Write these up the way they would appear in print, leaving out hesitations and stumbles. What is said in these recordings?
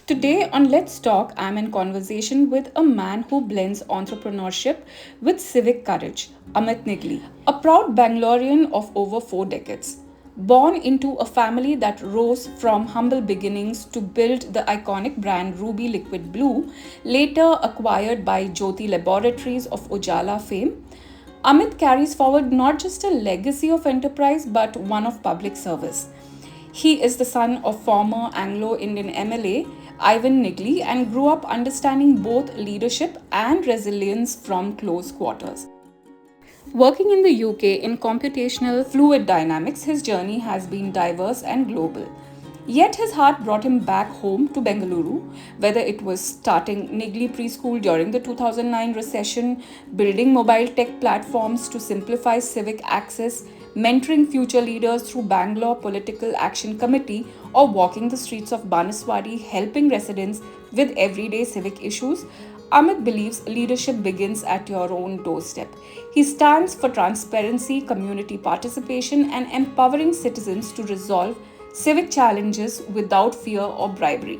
Today on Let's Talk, I'm in conversation with a man who blends entrepreneurship with civic courage, Amith Nigli, a proud Bangalorean of over 4 decades. Born into a family that rose from humble beginnings to build the iconic brand Ruby Liquid Blue, later acquired by Jyothy Laboratories of Ujala fame, Amit carries forward not just a legacy of enterprise but one of public service. He is the son of former Anglo Indian MLA Ivan Nigli and grew up understanding both leadership and resilience from close quarters. Working in the UK in computational fluid dynamics, his journey has been diverse and global. Yet his heart brought him back home to Bengaluru, whether it was starting Nigli preschool during the 2009 recession, building mobile tech platforms to simplify civic access, mentoring future leaders through Bangalore Political Action Committee, or walking the streets of Banaswadi helping residents with everyday civic issues. Amit believes leadership begins at your own doorstep. He stands for transparency, community participation, and empowering citizens to resolve civic challenges without fear or bribery.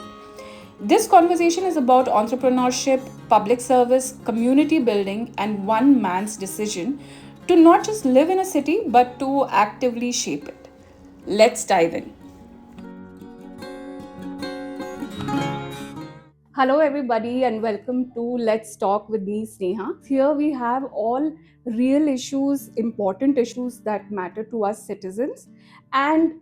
This conversation is about entrepreneurship, public service, community building, and one man's decision to not just live in a city but to actively shape it. Let's dive in. Hello, everybody, and welcome to Let's Talk with me, Sneha. Here we have all real issues, important issues that matter to us citizens, and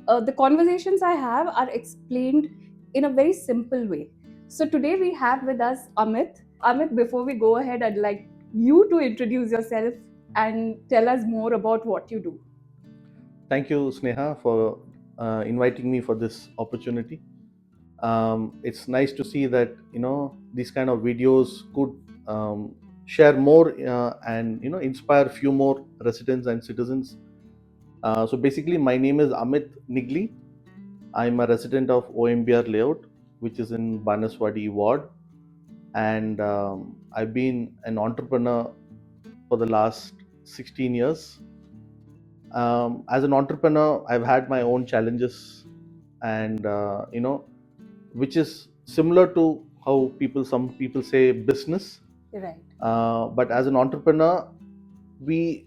the conversations I have are explained in a very simple way. So today we have with us Amit. Amit, before we go ahead, I'd like you to introduce yourself and tell us more about what you do. Thank you, Sneha, for inviting me for this opportunity. It's nice to see that these kind of videos could share more and inspire few more residents and citizens. So basically, my name is Amith Nigli. I'm a resident of OMBR layout, which is in Banaswadi ward, and I've been an entrepreneur for the last 16 years. As an entrepreneur, I've had my own challenges, and which is similar to how some people say business. Right. But as an entrepreneur, we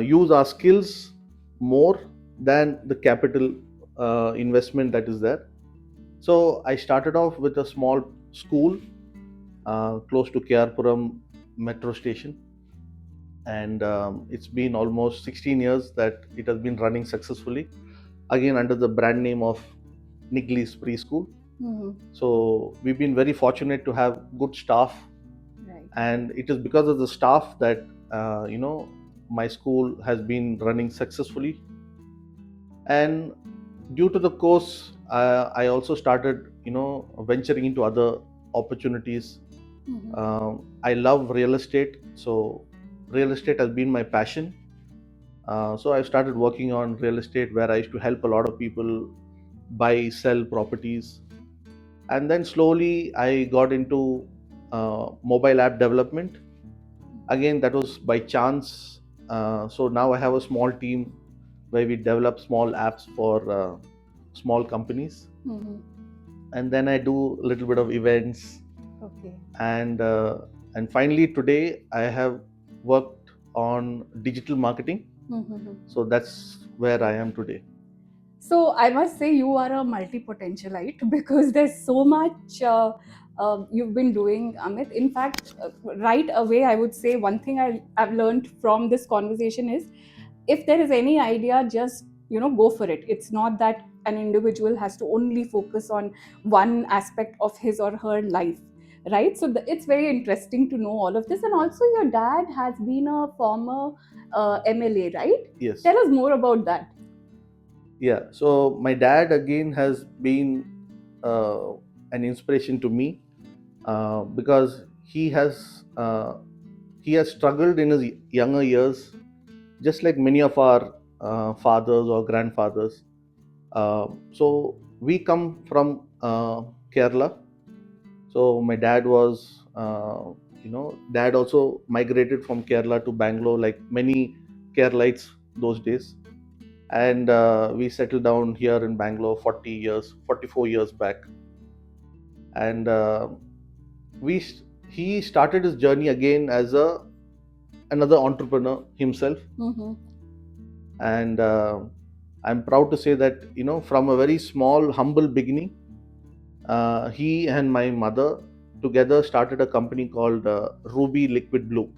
use our skills more than the capital investment that is there. So I started off with a small school close to Kyarpuram metro station, and it's been almost 16 years that it has been running successfully, again under the brand name of Nigli's Preschool. So we've been very fortunate to have good staff, Right. and it is because of the staff that my school has been running successfully. And due to the course, I also started venturing into other opportunities. I love real estate, so real estate has been my passion. So I started working on real estate, where I used to help a lot of people buy, sell properties. And then slowly I got into mobile app development. Again, that was by chance. So now I have a small team where we develop small apps for small companies. And then I do a little bit of events. Okay. And finally today I have worked on digital marketing. So that's where I am today. So I must say you are a multi-potentialite because there's so much you've been doing, Amit. In fact, right away, I would say one thing I've learned from this conversation is if there is any idea, just go for it. It's not that an individual has to only focus on one aspect of his or her life, right? So it's very interesting to know all of this. And also, your dad has been a former MLA, right? Yes. Tell us more about that. Yeah. So my dad again has been an inspiration to me because he has struggled in his younger years, just like many of our fathers or grandfathers. So we come from Kerala. So my dad was, dad also migrated from Kerala to Bangalore, like many Keralites those days. And we settled down here in Bangalore 44 years back. and we he started his journey again as another entrepreneur himself. And I'm proud to say that, from a very small humble beginning, he and my mother together started a company called Ruby Liquid Blue.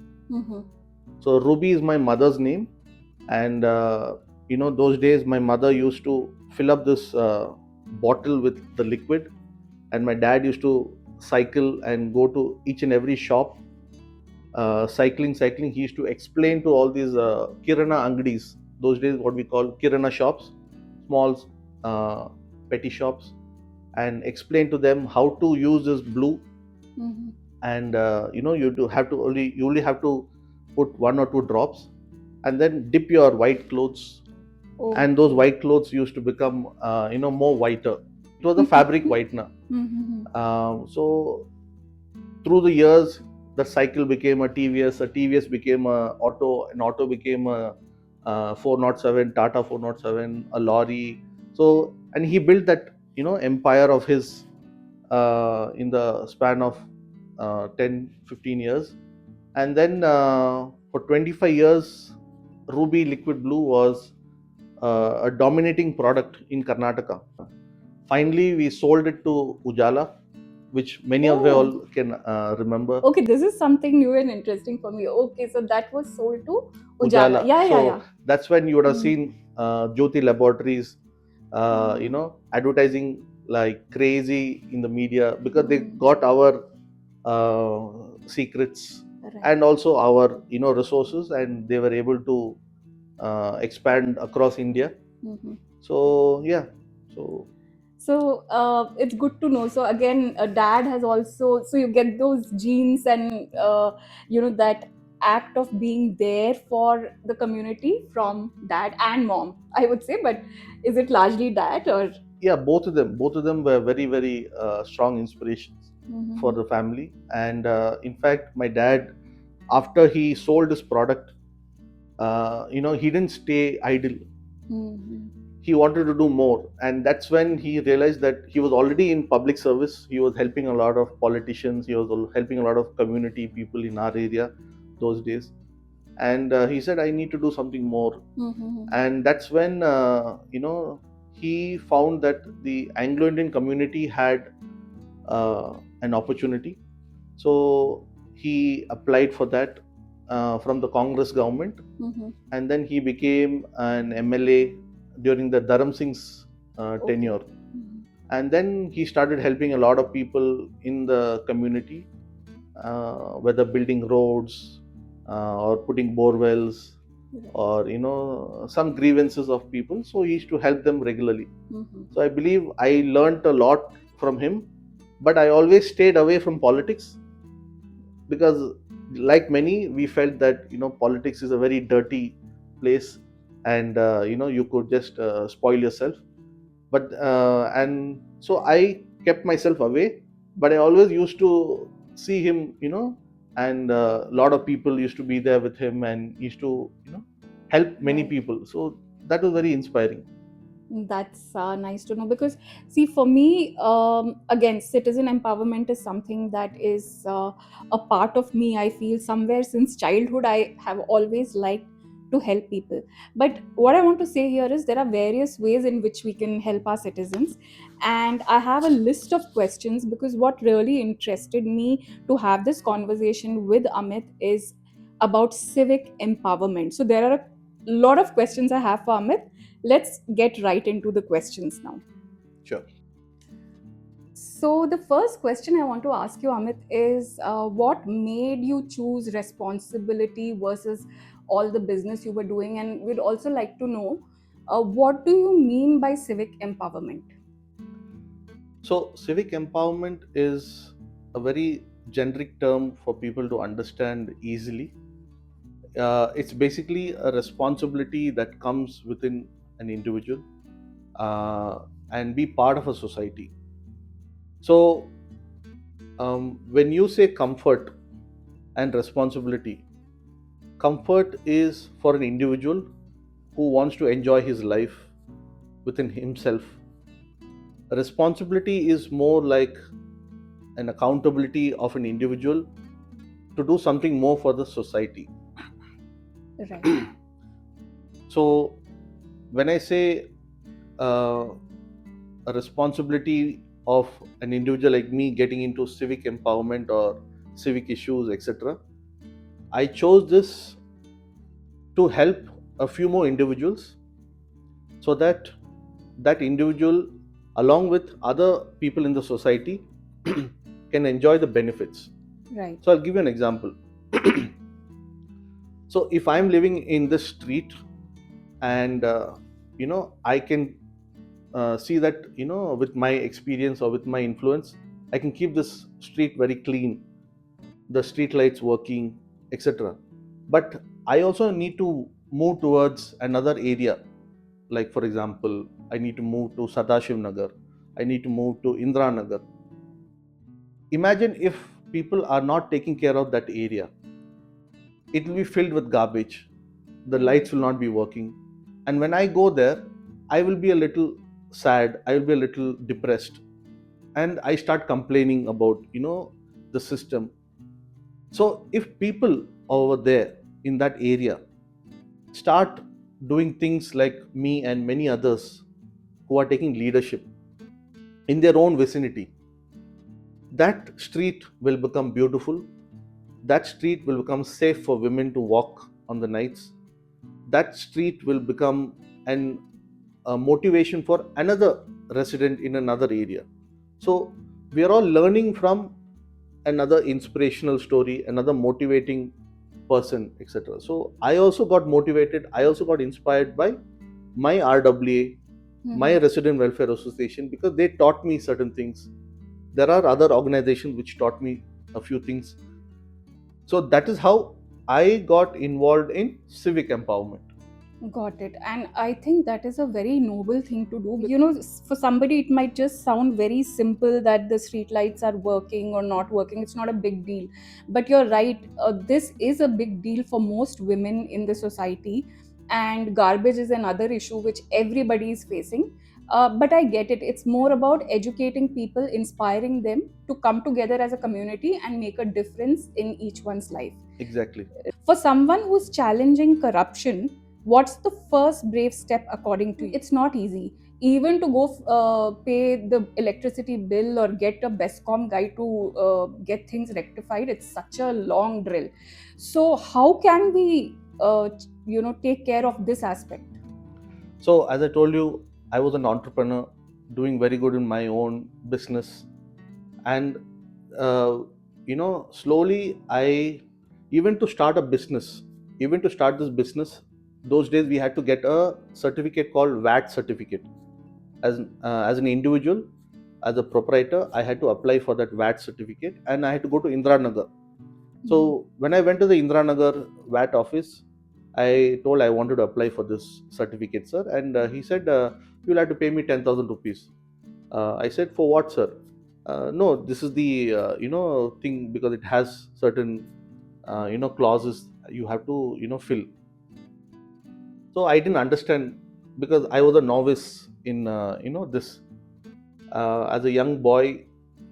So Ruby is my mother's name, and those days my mother used to fill up this bottle with the liquid, and my dad used to cycle and go to each and every shop, cycling. He used to explain to all these kirana angadis, those days what we call kirana shops, small uh, petty shops, and explain to them how to use this blue. And you only have to put 1 or 2 drops, and then dip your white clothes. And those white clothes used to become more whiter. It was a fabric whitener. So through the years, the cycle became a TVS became a auto, an auto became a 407, Tata 407, a lorry. So, and he built that empire of his in the span of 10-15 years. And then for 25 years, Ruby Liquid Blue was a dominating product in Karnataka. Finally, we sold it to Ujala, which many of you all can remember. Okay, this is something new and interesting for me. Okay, so that was sold to Ujala. So that's when you would have seen Jyothy Laboratories, advertising like crazy in the media, because they got our secrets and also our resources, and they were able to expand across India. So yeah, so it's good to know. So again, dad has also, so you get those genes and that act of being there for the community from dad and mom, I would say. But is it largely dad or? Yeah, both of them were very, very strong inspirations for the family. And in fact, my dad, after he sold his product, he didn't stay idle. He wanted to do more, and that's when he realized that he was already in public service. He was helping a lot of politicians, he was helping a lot of community people in our area those days. And he said, I need to do something more. And that's when he found that the Anglo-Indian community had an opportunity. So he applied for that from the Congress government. And then he became an MLA during the Dharam Singh's tenure. And then he started helping a lot of people in the community, whether building roads or putting bore wells, or some grievances of people. So he used to help them regularly. So I believe I learned a lot from him, but I always stayed away from politics, because like many, we felt that politics is a very dirty place, and you could just spoil yourself. But and so I kept myself away, but I always used to see him, and a lot of people used to be there with him, and used to help many people. So that was very inspiring. That's nice to know, because see, for me, again, citizen empowerment is something that is a part of me. I feel somewhere since childhood I have always liked to help people. But what I want to say here is there are various ways in which we can help our citizens, and I have a list of questions, because what really interested me to have this conversation with Amit is about civic empowerment. So there are a lot of questions I have for Amit. Let's get right into the questions now. Sure. So, the first question I want to ask you, Amit, is what made you choose responsibility versus all the business you were doing? And we'd also like to know what do you mean by civic empowerment? So civic empowerment is a very generic term for people to understand easily. It's basically a responsibility that comes within an individual, uh, and be part of a society. So when you say comfort and responsibility, comfort is for an individual who wants to enjoy his life within himself. Responsibility is more like an accountability of an individual to do something more for the society. Right. So when I say uh, a responsibility of an individual like me getting into civic empowerment or civic issues, etc., I chose this to help a few more individuals so that that individual, along with other people in the society, can enjoy the benefits. Right. So I'll give you an example. So if I'm living in this street and I can see that with my experience or with my influence, I can keep this street very clean, the street lights working, etc. But I also need to move towards another area. Like for example, I need to move to Sadashiv Nagar, I need to move to Indra Nagar. Imagine if people are not taking care of that area, it will be filled with garbage, the lights will not be working, and when I go there, I will be a little sad, I will be a little depressed, and I start complaining about the system. So if people over there in that area start doing things like me and many others who are taking leadership in their own vicinity, that street will become beautiful, that street will become safe for women to walk on the nights, that street will become a motivation for another resident in another area. So we are all learning from another inspirational story, another motivating person, etc. So I also got motivated, I also got inspired by my RWA, my Resident Welfare Association, because they taught me certain things. There are other organizations which taught me a few things. So that is how I got involved in civic empowerment. Got it. And I think that is a very noble thing to do. For somebody, it might just sound very simple that the streetlights are working or not working. It's not a big deal. But you're right, this is a big deal for most women in the society. And garbage is another issue which everybody is facing. But I get it. It's more about educating people, inspiring them to come together as a community and make a difference in each one's life. Exactly. For someone who's challenging corruption, what's the first brave step according to you? It's not easy. Even to go pay the electricity bill or get a BESCOM guy to get things rectified, it's such a long drill. So, how can we, take care of this aspect? So as I told you, I was an entrepreneur doing very good in my own business, and uh, slowly I, even to start a business, even to start this business, those days we had to get a certificate called VAT certificate. As an individual, as a proprietor, I had to apply for that VAT certificate, and I had to go to Indra Nagar. So when I went to the Indra Nagar VAT office, I told I wanted to apply for this certificate, sir, and he said, "You'll have to pay me 10,000 rupees." I said, "For what, sir?" No, this is the thing, because it has certain clauses you have to fill. So I didn't understand, because I was a novice in this. As a young boy,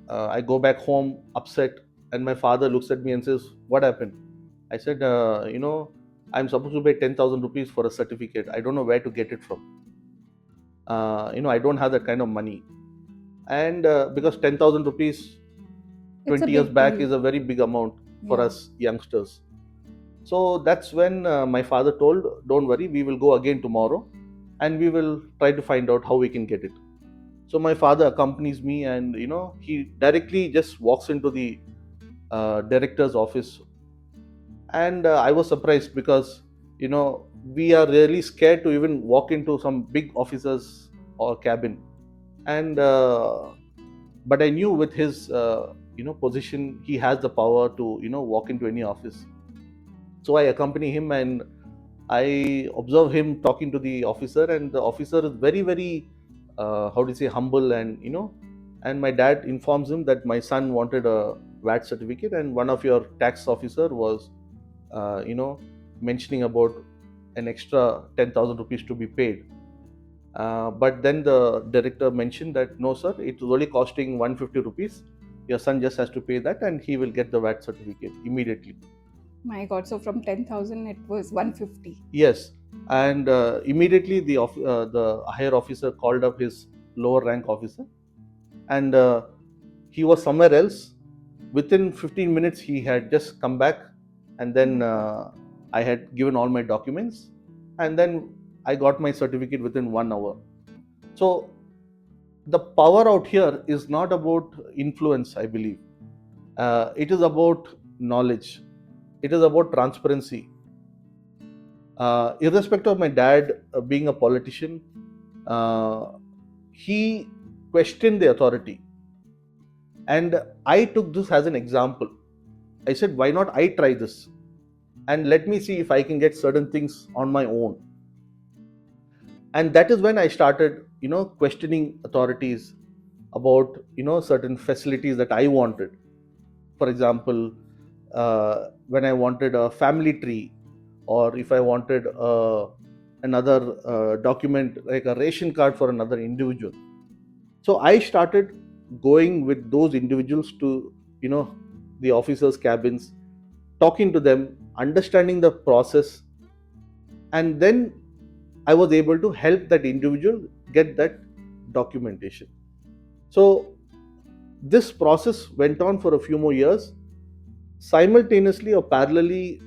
I go back home upset, and my father looks at me and says, "What happened?" I said, "I'm supposed to pay 10,000 rupees for a certificate. I don't know where to get it from. I don't have that kind of money." And because 10,000 rupees It's a 20 years big back deal. is a very big amount for Yeah. us youngsters. So that's when my father told, "Don't worry, we will go again tomorrow and we will try to find out how we can get it." So my father accompanies me, and he directly just walks into the director's office. And I was surprised, because we are really scared to even walk into some big officer's or cabin. And but I knew with his position, he has the power to walk into any office. So I accompany him, and I observe him talking to the officer, and the officer is very, very, how do you say, humble, and and my dad informs him that my son wanted a VAT certificate, and one of your tax officer was, uh, you know, mentioning about an extra 10,000 rupees to be paid. But then the director mentioned that no, sir, it was only costing 150 rupees. Your son just has to pay that and he will get the VAT certificate immediately. My God, so from 10,000 it was 150. Yes, and immediately the higher officer called up his lower rank officer, and he was somewhere else. Within 15 minutes, he had just come back, and then I had given all my documents, and then I got my certificate within 1 hour. So the power out here is not about influence, I believe. It is about knowledge. It is about transparency. Irrespective of my dad being a politician, uh, he questioned the authority. And I took this as an example. I said, why not I try this? And let me see if I can get certain things on my own. And that is when I started, questioning authorities about, certain facilities that I wanted. For example, when I wanted a family tree, or if I wanted another document like a ration card for another individual. So I started going with those individuals to, the officers' cabins, talking to them, understanding the process, and then I was able to help that individual get that documentation. So this process went on for a few more years. Simultaneously or parallelly,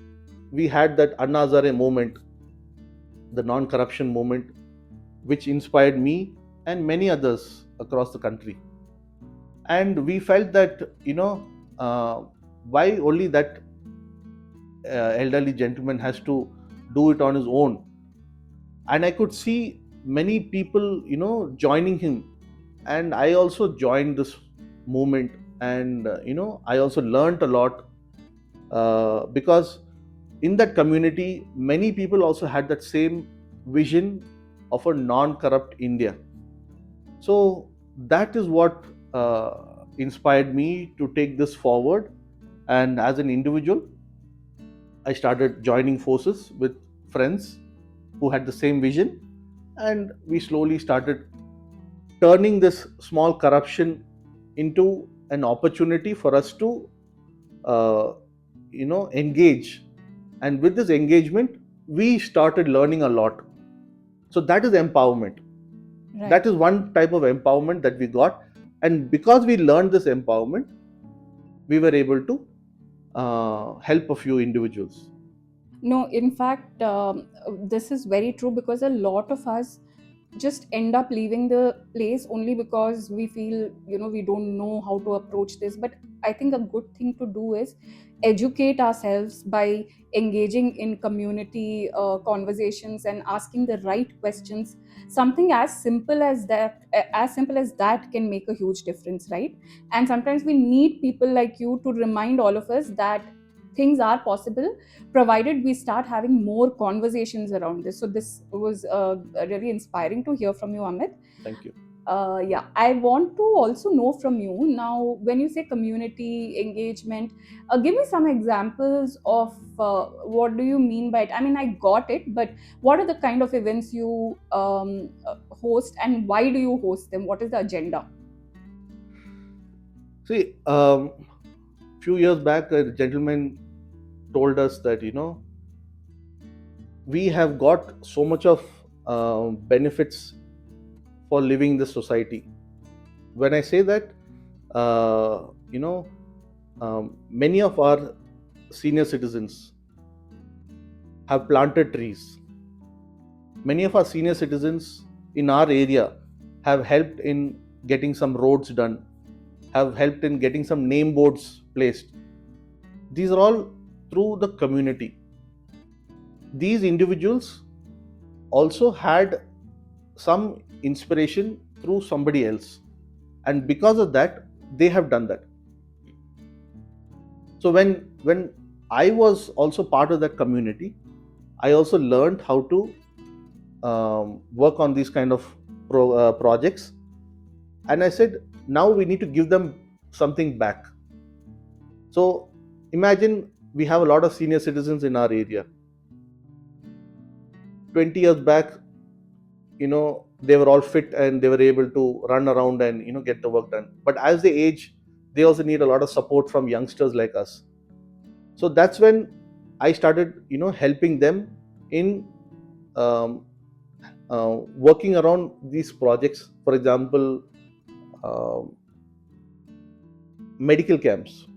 we had that Anna Hazare movement, the non-corruption movement, which inspired me and many others across the country. And we felt that, uh, why only that elderly gentleman has to do it on his own. And I could see many people, joining him. And I also joined this movement. And, I also learned a lot, because in that community, many people also had that same vision of a non-corrupt India. So that is what inspired me to take this forward. And as an individual, I started joining forces with friends who had the same vision, and we slowly started turning this small corruption into an opportunity for us to, uh, engage. And with this engagement, we started learning a lot. So that is empowerment. Right. That is one type of empowerment that we got. And because we learned this empowerment, we were able to help a few individuals. No, in fact, this is very true because a lot of us just end up leaving the place only because we feel, we don't know how to approach this. But I think a good thing to do is educate ourselves by engaging in community conversations and asking the right questions. Something as simple as that can make a huge difference, right? And sometimes we need people like you to remind all of us that things are possible, provided we start having more conversations around this. So this was really inspiring to hear from you, Amit. Thank you. Yeah, I want to also know from you now, when you say community engagement, give me some examples of what do you mean by it. I mean, I got it, but what are the kind of events you host, and why do you host them? What is the agenda? See, few years back, a gentleman told us that, we have got so much of benefits for living in this society. When I say that, uh, you know, many of our senior citizens have planted trees. Many of our senior citizens in our area have helped in getting some roads done, have helped in getting some name boards placed. These are all through the community. These individuals also had some inspiration through somebody else, and because of that, they have done that. So when I was also part of that community, I also learned how to work on these kind of projects. And I said, now we need to give them something back. So imagine we have a lot of senior citizens in our area. 20 years back, they were all fit and they were able to run around and get the work done. But as they age, they also need a lot of support from youngsters like us. So that's when I started, helping them in um, working around these projects. For example, uh, medical camps.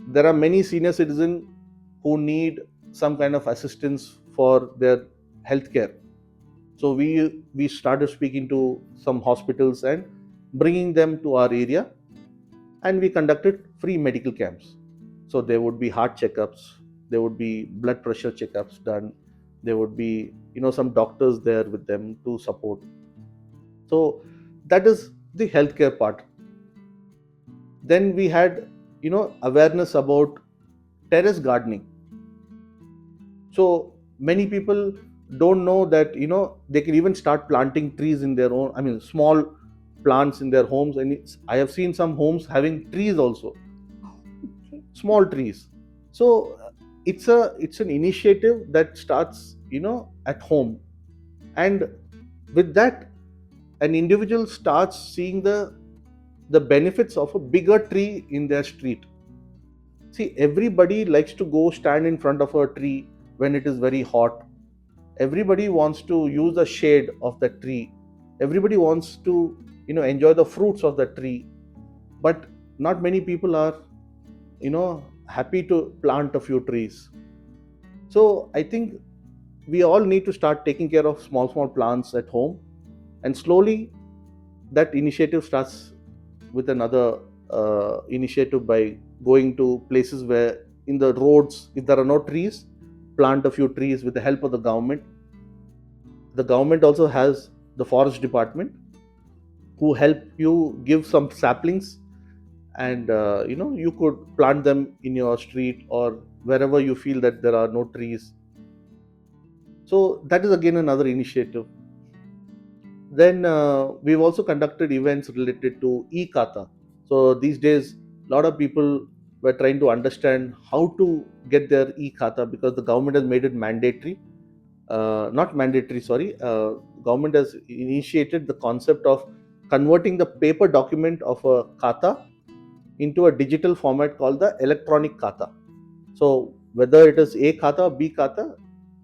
There are many senior citizens who need some kind of assistance for their healthcare. So we started speaking to some hospitals and bringing them to our area, and we conducted free medical camps. So there would be heart checkups, there would be blood pressure checkups done, there would be some doctors there with them to support. So that is the healthcare part. Then we had awareness about terrace gardening. So many people don't know that they can even start planting trees in their own, I mean small plants in their homes. And I have seen some homes having trees also, small trees. So it's an initiative that starts at home, and with that an individual starts seeing the benefits of a bigger tree in their street. See, everybody likes to go stand in front of a tree when it is very hot. Everybody wants to use the shade of the tree. Everybody wants to enjoy the fruits of the tree. But not many people are happy to plant a few trees. So I think we all need to start taking care of small plants at home, and slowly that initiative starts with another initiative by going to places where in the roads, if there are no trees, plant a few trees with the help of the government. The government also has the forest department who help you give some saplings, and you could plant them in your street or wherever you feel that there are no trees. So that is again another initiative. Then we've also conducted events related to e-Khata. So these days, a lot of people were trying to understand how to get their e-Khata, because the government has made it mandatory. Not mandatory, sorry. Government has initiated the concept of converting the paper document of a Khata into a digital format called the electronic Khata. So whether it is A Khata or B Khata,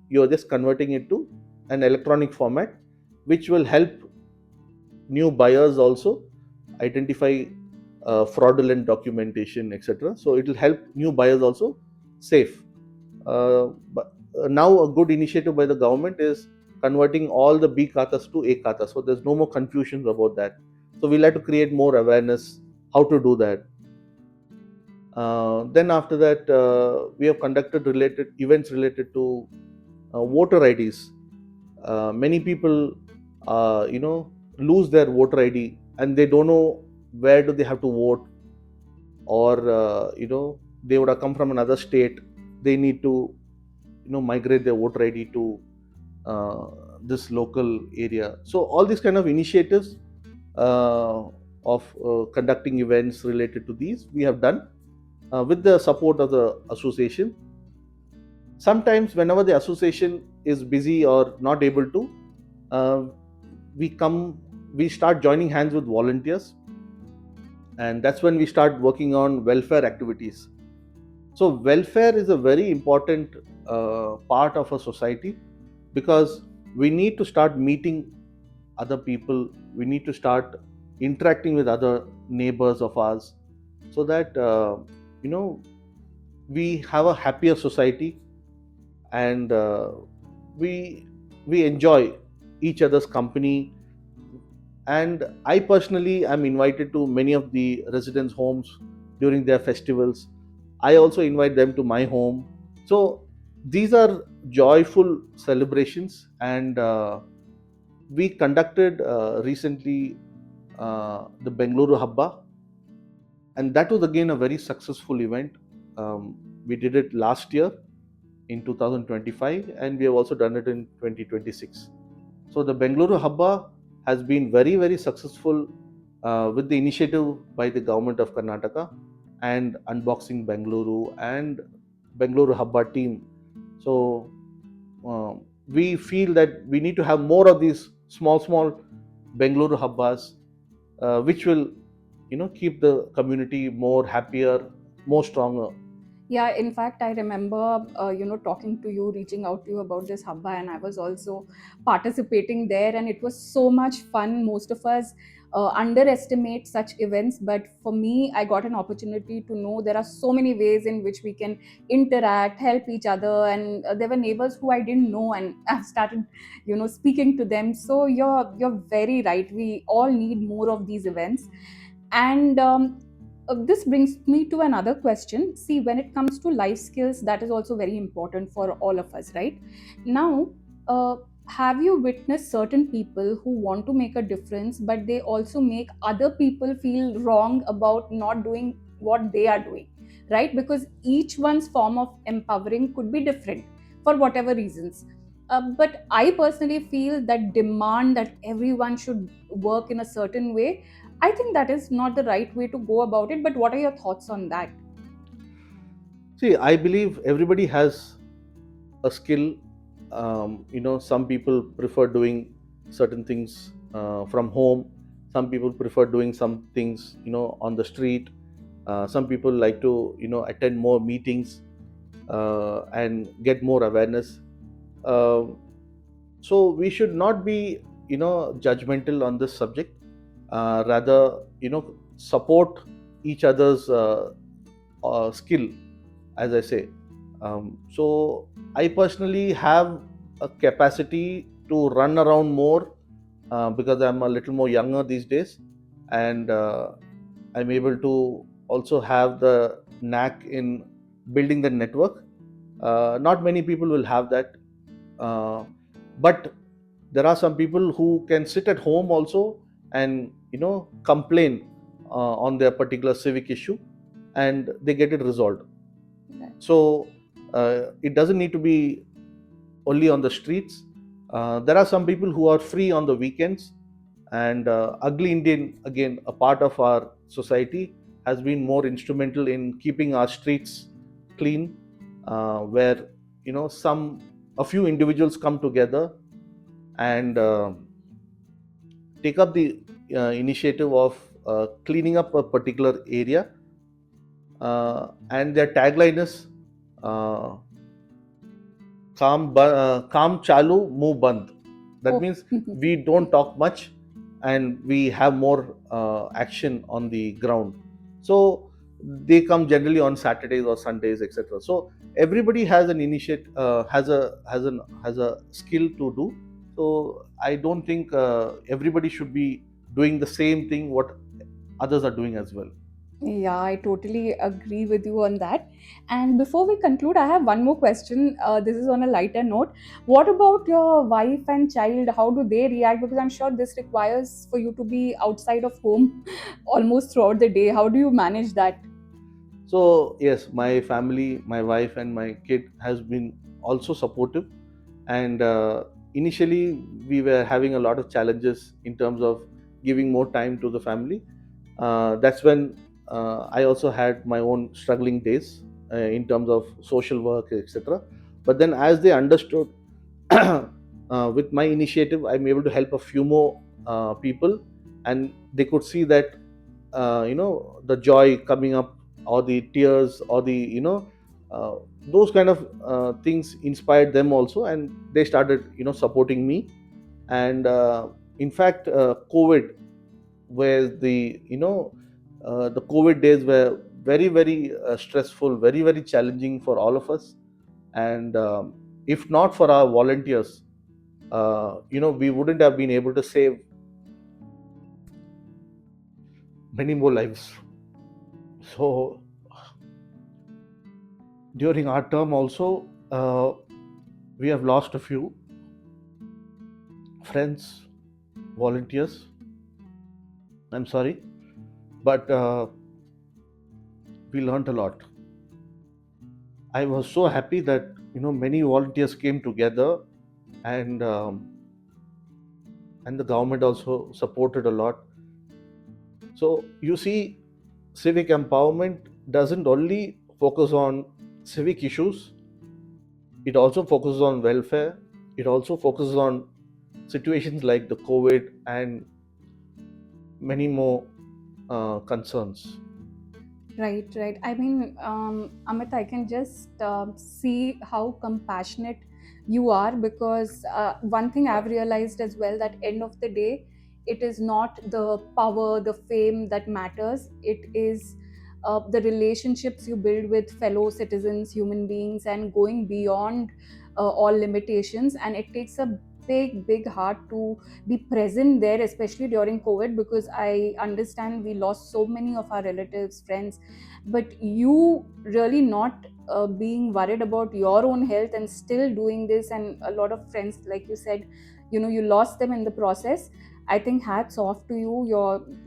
you're just converting it to an electronic format, which will help new buyers also identify fraudulent documentation, etc. So it will help new buyers also safe. But now a good initiative by the government is converting all the B Khatas to A Khata. So there's no more confusion about that. So we'll have to create more awareness how to do that. Then after that, we have conducted related events related to voter IDs. Many people, lose their voter ID and they don't know where do they have to vote, or they would have come from another state. They need to migrate their voter ID to uh, this local area. So all these kind of initiatives of conducting events related to these we have done with the support of the association. Sometimes whenever the association is busy or not able to, uh, we start joining hands with volunteers, and that's when we start working on welfare activities. So welfare is a very important part of a society, because we need to start meeting other people, we need to start interacting with other neighbors of ours, so that we have a happier society, and we we enjoy each other's company. And I personally am invited to many of the residents homes during their festivals. I also invite them to my home. So these are joyful celebrations, and we conducted recently the Bengaluru Habba, and that was again a very successful event. We did it last year in 2025, and we have also done it in 2026. So the Bengaluru Habba has been very successful with the initiative by the government of Karnataka and Unboxing Bengaluru and Bengaluru Habba team. So we feel that we need to have more of these small Bengaluru Habbas, which will keep the community more happier, more stronger. Yeah, in fact, I remember, talking to you, reaching out to you about this Habba, and I was also participating there, and it was so much fun. Most of us underestimate such events, but for me, I got an opportunity to know there are so many ways in which we can interact, help each other, and there were neighbors who I didn't know, and I've started, speaking to them. So you're very right. We all need more of these events, and this brings me to another question. See, when it comes to life skills, that is also very important for all of us, right? Now, uh, have you witnessed certain people who want to make a difference, but they also make other people feel wrong about not doing what they are doing, right? Because each one's form of empowering could be different for whatever reasons. But I personally feel that demand that everyone should work in a certain way, I think that is not the right way to go about it. But what are your thoughts on that? See, I believe everybody has a skill. Some people prefer doing certain things from home. Some people prefer doing some things, on the street. Some people like to, attend more meetings and get more awareness. Uh, so we should not be, judgmental on this subject. Rather, support each other's skill, as I say. So I personally have a capacity to run around more because I'm a little more younger these days, and I'm able to also have the knack in building the network. Not many people will have that, uh, but there are some people who can sit at home also and complain on their particular civic issue, and they get it resolved. So it doesn't need to be only on the streets. There are some people who are free on the weekends, and Ugly Indian, again a part of our society, has been more instrumental in keeping our streets clean, where some a few individuals come together and take up the initiative of cleaning up a particular area, and their tagline is uh, काम चालू मुंह बंद. That Oh, means we don't talk much and we have more action on the ground. So they come generally on Saturdays or Sundays, etc. So everybody has an initiate has a skill to do. So I don't think everybody should be doing the same thing what others are doing as well. yeah, I totally agree with you on that. And before we conclude, I have one more question. This is on a lighter note. What about your wife and child? How do they react? Because I'm sure this requires for you to be outside of home almost throughout the day. How do you manage that? So yes, my family, my wife and my kid has been also supportive, and initially we were having a lot of challenges in terms of giving more time to the family. That's when I also had my own struggling days in terms of social work, etc. But then as they understood, with my initiative I'm able to help a few more people, and they could see that the joy coming up, or the tears, or the uh, those kind of things inspired them also, and they started supporting me. And in fact, COVID, where the COVID days were very very stressful, very very challenging for all of us. And if not for our volunteers, we wouldn't have been able to save many more lives. So during our term also, we have lost a few friends, volunteers. I'm sorry, but we learned a lot. I was so happy that many volunteers came together, and and the government also supported a lot. So you see, civic empowerment doesn't only focus on civic issues; it also focuses on welfare. It also focuses on situations like the COVID and many more. concerns. Right, right. I mean, Amit, I can just see how compassionate you are, because one thing I've realized as well, that end of the day, it is not the power, the fame that matters. It is the relationships you build with fellow citizens, human beings, and going beyond all limitations. And it takes a big, big heart to be present there, especially during COVID, because I understand we lost so many of our relatives, friends, but you really not being worried about your own health and still doing this. And a lot of friends, like you said, you lost them in the process. I think hats off to you.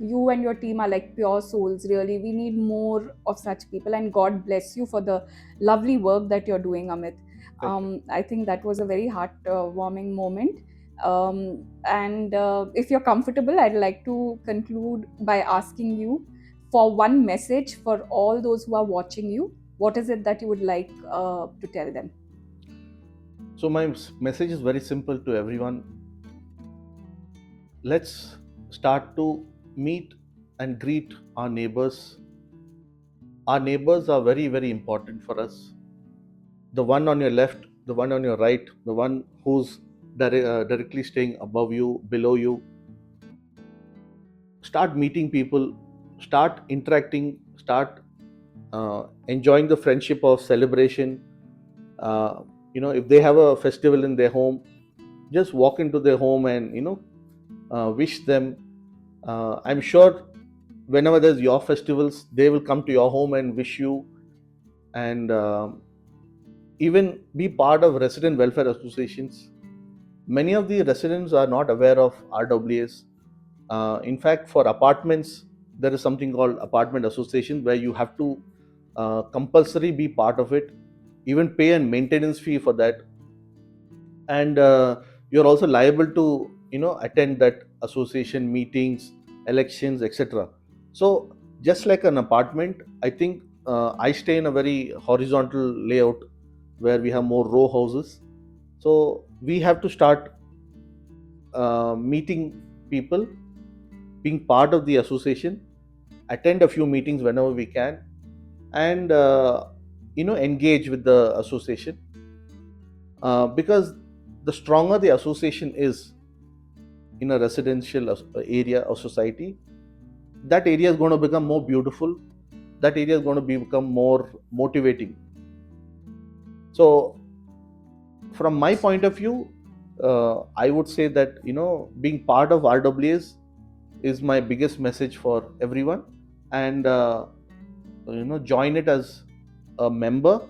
You and your team are like pure souls, really. We need more of such people, and God bless you for the lovely work that you're doing, Amit. Thank you. I think that was a very heart warming moment. And if you're comfortable, I'd like to conclude by asking you for one message for all those who are watching you. What is it that you would like to tell them? So my message is very simple to everyone. Let's start to meet and greet our neighbors. Our neighbors are very, very important for us. The one on your left, the one on your right, the one who's directly staying above you, below you. Start meeting people, start interacting, start enjoying the friendship of celebration. If they have a festival in their home, just walk into their home and wish them. I'm sure whenever there's your festivals, they will come to your home and wish you. And even be part of resident welfare associations. Many of the residents are not aware of RWAs. In fact, for apartments, there is something called apartment association where you have to compulsory be part of it, even pay a maintenance fee for that. And you're also liable to attend that association meetings, elections, etc. So just like an apartment, I think I stay in a very horizontal layout where we have more row houses. So we have to start meeting people, being part of the association, attend a few meetings whenever we can, and engage with the association, because the stronger the association is in a residential area or society, that area is going to become more beautiful, that area is going to become more motivating. So from my point of view, I would say that being part of RWAs is my biggest message for everyone. And join it as a member.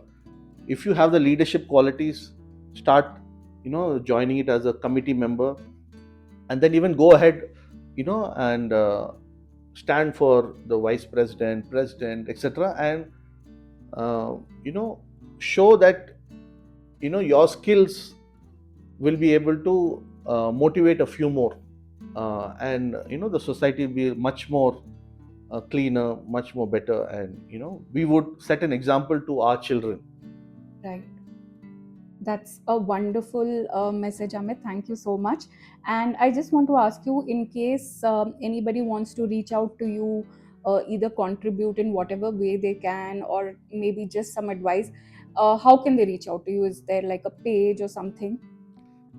If you have the leadership qualities, start joining it as a committee member, and then even go ahead and stand for the vice president, president, etc. And uh, you know show that your skills will be able to motivate a few more, and the society will be much more cleaner, much more better, and we would set an example to our children. Right. That's a wonderful message, Amit. Thank you so much. And I just want to ask you, in case anybody wants to reach out to you, either contribute in whatever way they can, or maybe just some advice, how can they reach out to you? Is there like a page or something?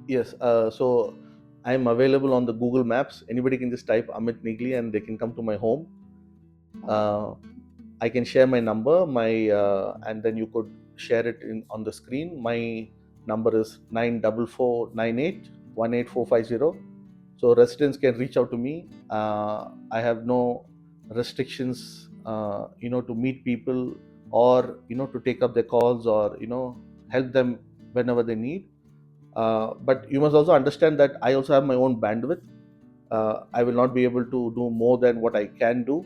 Yes, so I'm available on the Google Maps. Anybody can just type Amith Nigli and they can come to my home. uh, I can share my number, and then you could share it on the screen. My number is 94498 18450. So residents can reach out to me. I have no restrictions, to meet people, or to take up their calls, or help them whenever they need. But you must also understand that I also have my own bandwidth. I will not be able to do more than what I can do.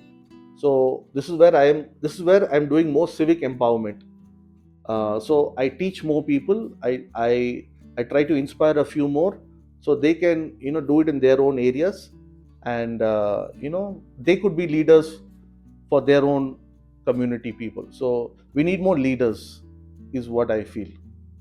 So this is where I'm doing more civic empowerment. So I teach more people. I try to inspire a few more, so they can do it in their own areas, and they could be leaders for their own community people. So we need more leaders, is what I feel.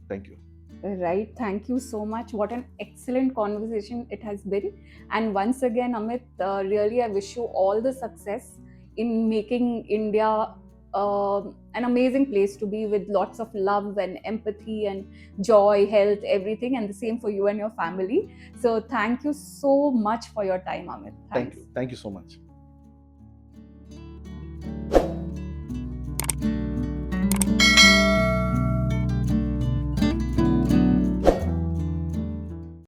Thank you. Right. Thank you so much. What an excellent conversation it has been. And once again, Amit, really, I wish you all the success in making India an amazing place to be, with lots of love and empathy and joy, health, everything. And the same for you and your family. So thank you so much for your time, Amith. Thank Thanks. you. Thank you so much.